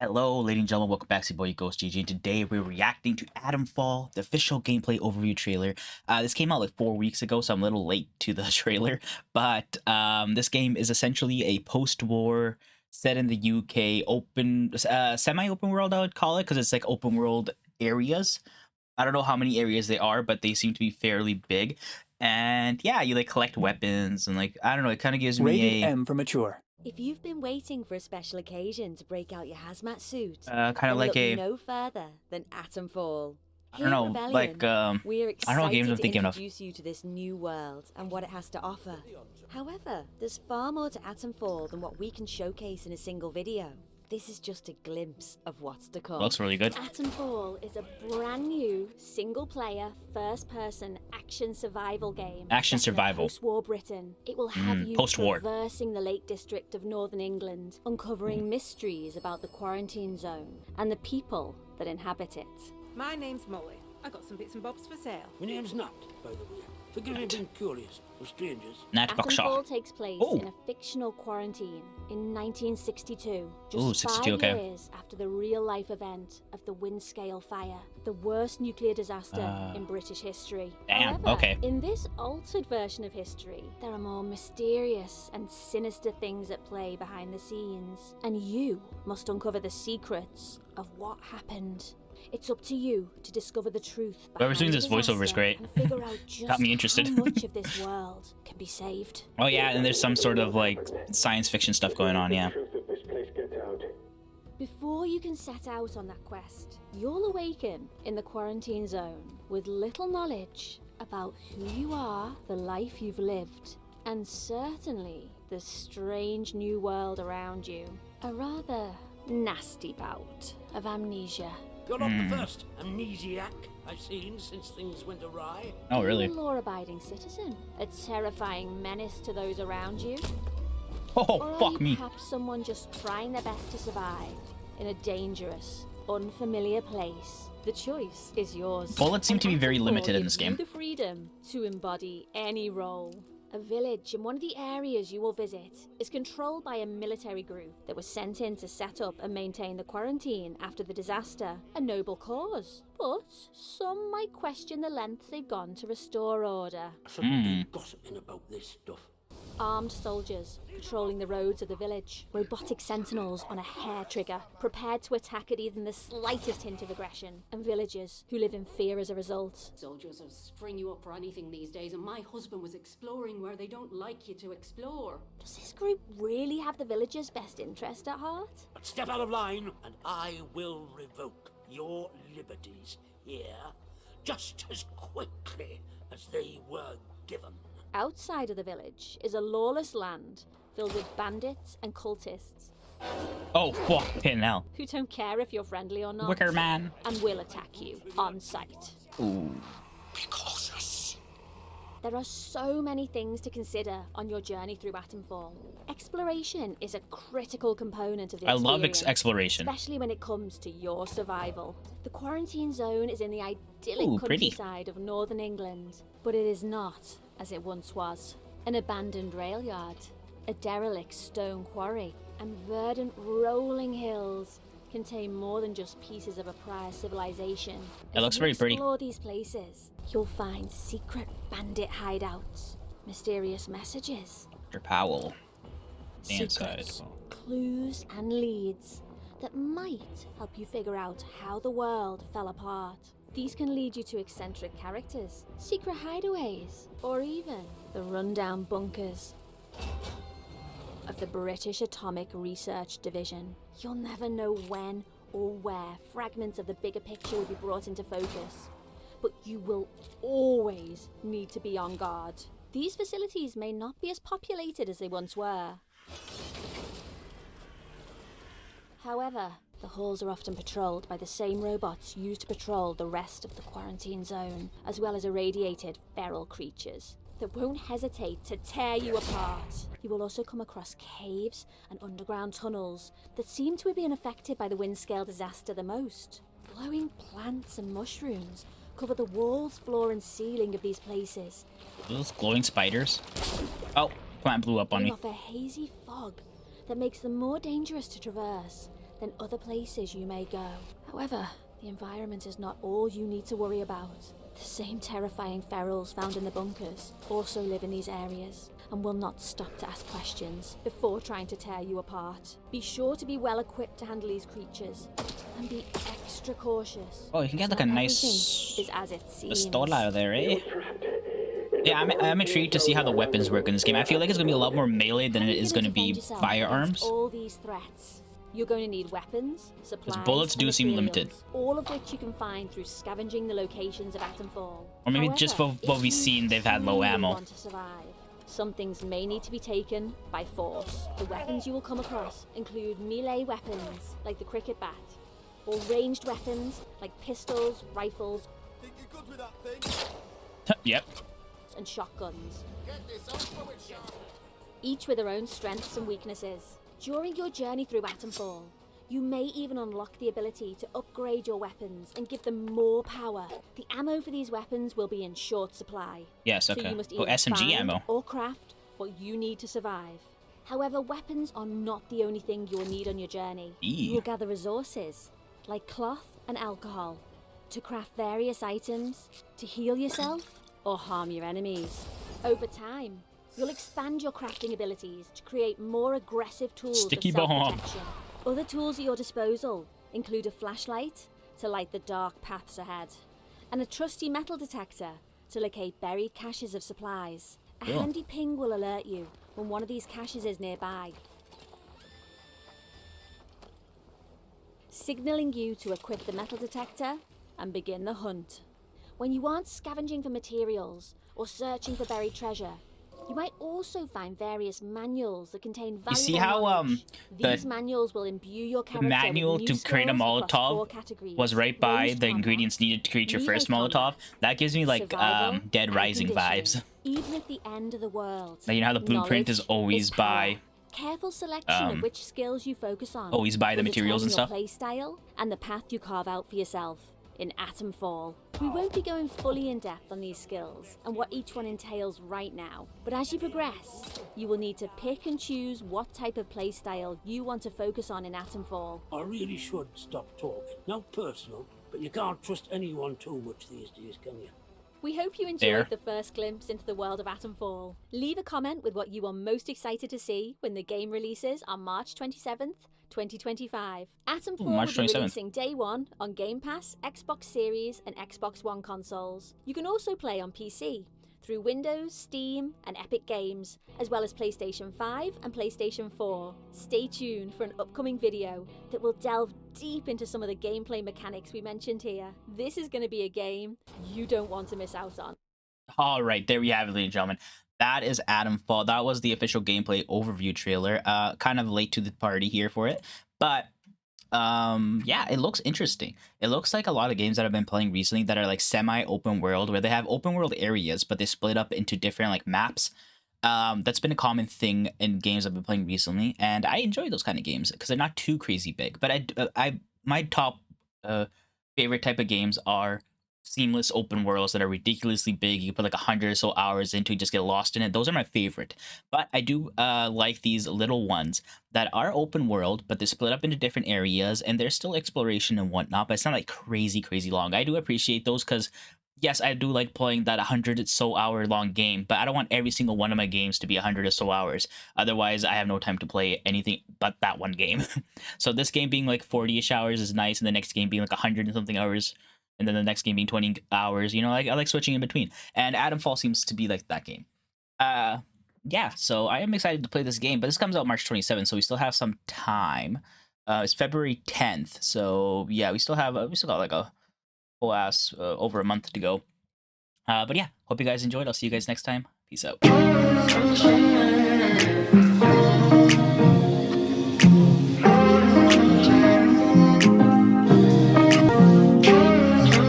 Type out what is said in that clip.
Hello, ladies and gentlemen, welcome back to your boy GhostGG, and today we're reacting to Atomfall, the official gameplay overview trailer. This came out like 4 weeks ago, so I'm a little late to the trailer, but this game is essentially a post-war, set in the UK, semi-open world I would call it, because it's like open world areas. I don't know how many areas they are, but they seem to be fairly big, and yeah, you like collect weapons, and like, I don't know, it kind of gives me Rated M for mature. If you've been waiting for a special occasion to break out your hazmat suit, kind then of like look no further than Atomfall. I don't know, like, we're I don't know what games I'm excited to thinking of. introduce you to this new world and what it has to offer. However, there's far more to Atomfall than what we can showcase in a single video. This is just a glimpse of what's to come. Looks really good. Atomfall is a brand new single-player, first-person action survival game. Action set in survival. Post-war Britain. It will have you post-war. traversing the Lake District of Northern England, uncovering mysteries about the quarantine zone and the people that inhabit it. My name's Molly. I got some bits and bobs for sale. My name's Nat, by the way. Forgive me being curious of strangers. Nat Buckshaw. Atomfall takes place Oh. in a fictional quarantine in 1962, Ooh, just 62, 5 okay. years after the real-life event of the Windscale fire, the worst nuclear disaster in British history. Damn, However, okay. in this altered version of history, there are more mysterious and sinister things at play behind the scenes, and you must uncover the secrets of what happened. It's up to you to discover the truth. Whoever's doing this behind the voiceover is disaster great. and figure out just Got me interested. how much of this world can be saved. Oh yeah, and there's some sort of like science fiction stuff going on, yeah. Before you can set out on that quest, you'll awaken in the quarantine zone with little knowledge about who you are, the life you've lived, and certainly the strange new world around you. A rather nasty bout of amnesia. You're not the first amnesiac I've seen since things went awry. Oh really? You're a law-abiding citizen, a terrifying menace to those around you. Oh Or are fuck you me. perhaps someone just trying their best to survive in a dangerous, unfamiliar place? The choice is yours. Bullets seem to be very Atomfall limited in gives this game. you the freedom to embody any role. A village in one of the areas you will visit is controlled by a military group that was sent in to set up and maintain the quarantine after the disaster. A noble cause. But some might question the lengths they've gone to restore order. I shouldn't be gossiping about this stuff. Armed soldiers patrolling the roads of the village. Robotic sentinels on a hair trigger, prepared to attack at even the slightest hint of aggression. And villagers who live in fear as a result. Soldiers will string you up for anything these days, and my husband was exploring where they don't like you to explore. Does this group really have the villagers' best interest at heart? But step out of line, and I will revoke your liberties here just as quickly as they were given. Outside of the village is a lawless land filled with bandits and cultists Oh fucking hell. who don't care if you're friendly or not. Wicker man. And will attack you on sight. Ooh. Be cautious. There are so many things to consider on your journey through Atomfall. Exploration is a critical component of the I love experience, exploration. especially when it comes to your survival. The quarantine zone is in the idyllic Ooh, pretty. countryside of northern England, but it is not as it once was. An abandoned rail yard, a derelict stone quarry, and verdant rolling hills contain more than just pieces of a prior civilization. It looks very pretty. As you explore these places, you'll find secret bandit hideouts, mysterious messages, Dr. Powell. The secrets, inside. clues, and leads that might help you figure out how the world fell apart. These can lead you to eccentric characters, secret hideaways, or even the rundown bunkers of the British Atomic Research Division. You'll never know when or where fragments of the bigger picture will be brought into focus, but you will always need to be on guard. These facilities may not be as populated as they once were. However, the halls are often patrolled by the same robots used to patrol the rest of the quarantine zone, as well as irradiated feral creatures that won't hesitate to tear you apart. You will also come across caves and underground tunnels that seem to have been affected by the Windscale disaster the most. Glowing plants and mushrooms cover the walls, floor, and ceiling of these places. Those glowing spiders. Oh, plant blew up on Giving me. off a hazy fog that makes them more dangerous to traverse than other places you may go. However, the environment is not all you need to worry about. The same terrifying ferals found in the bunkers also live in these areas and will not stop to ask questions before trying to tear you apart. Be sure to be well equipped to handle these creatures and be extra cautious. Oh, you can get like a Not nice everything is as it seems. pistola out of there, eh? Yeah, I'm intrigued to see how the weapons work in this game. I feel like it's gonna be a lot more melee than it is gonna be firearms. All these threats. You're going to need weapons, supplies, bullets do and seem materials, limited. all of which you can find through scavenging the locations of Atomfall. Or maybe just for what we've seen, they've had low ammo. Want to survive, some things may need to be taken by force. The weapons you will come across include melee weapons, like the cricket bat, or ranged weapons, like pistols, rifles, Think you're good with that thing? Yep. and shotguns, Get this over with, Sean. each with their own strengths and weaknesses. During your journey through Atomfall, you may even unlock the ability to upgrade your weapons and give them more power. The ammo for these weapons will be in short supply. Yes, So okay. you must Oh, either SMG find ammo. or craft what you need to survive. However, weapons are not the only thing you will need on your journey. You will gather resources, like cloth and alcohol, to craft various items, to heal yourself, or harm your enemies. Over time, you'll expand your crafting abilities to create more aggressive tools Sticky of bomb. self-protection. Other tools at your disposal include a flashlight to light the dark paths ahead, and a trusty metal detector to locate buried caches of supplies. A Cool. handy ping will alert you when one of these caches is nearby, signaling you to equip the metal detector and begin the hunt. When you aren't scavenging for materials or searching for buried treasure, you might also find various manuals that contain valuable see how, knowledge. These the- manuals will imbue your The character manual with new to create a skills across 4 Molotov categories: was right by ranged the combat, ingredients needed to create your melee first combat, Molotov. That gives me like survival, Dead and Rising conditioning. vibes. Even at the end of the world, Like, you know how the blueprint is knowledge always power. by Careful selection of which skills you focus on. always by the will materials and determine stuff. your play style and the path you carve out for yourself in Atomfall. We won't be going fully in depth on these skills and what each one entails right now, but as you progress, you will need to pick and choose what type of play style you want to focus on in Atomfall. I really should stop talking. Not personal, but you can't trust anyone too much these days, can you? We hope you enjoyed There. the first glimpse into the world of Atomfall. Leave a comment with what you are most excited to see when the game releases on March 27th, 2025. Atomfall March will be 27th. releasing day 1 on Game Pass, Xbox Series and Xbox One consoles. You can also play on PC through Windows, Steam and Epic Games, as well as PlayStation 5 and PlayStation 4. Stay tuned for an upcoming video that will delve deep into some of the gameplay mechanics we mentioned here. This is going to be a game you don't want to miss out on. All right, there we have it, ladies and gentlemen. That is Atomfall. That was the official gameplay overview trailer. Kind of late to the party here for it, but yeah, it looks interesting. It looks like a lot of games that I've been playing recently that are like semi-open world, where they have open world areas, but they split up into different like maps. That's been a common thing in games I've been playing recently, and I enjoy those kind of games because they're not too crazy big. But my top favorite type of games are seamless open worlds that are ridiculously big. You can put like 100 or so hours into it, just get lost in it. Those are my favorite. But I do like these little ones that are open world, but they split up into different areas, and there's still exploration and whatnot, but it's not like crazy long. I do appreciate those because yes, I do like playing that 100 or so hour long game, but I don't want every single one of my games to be 100 or so hours. Otherwise, I have no time to play anything but that one game. So this game being like 40-ish hours is nice, and the next game being like 100 and something hours, and then the next game being 20 hours. You know, I like switching in between. And Atomfall seems to be like that game. Yeah, so I am excited to play this game, but this comes out March 27th, so we still have some time. It's February 10th, so yeah, we still got like a whole ass over a month to go. But yeah, hope you guys enjoyed. I'll see you guys next time. Peace out.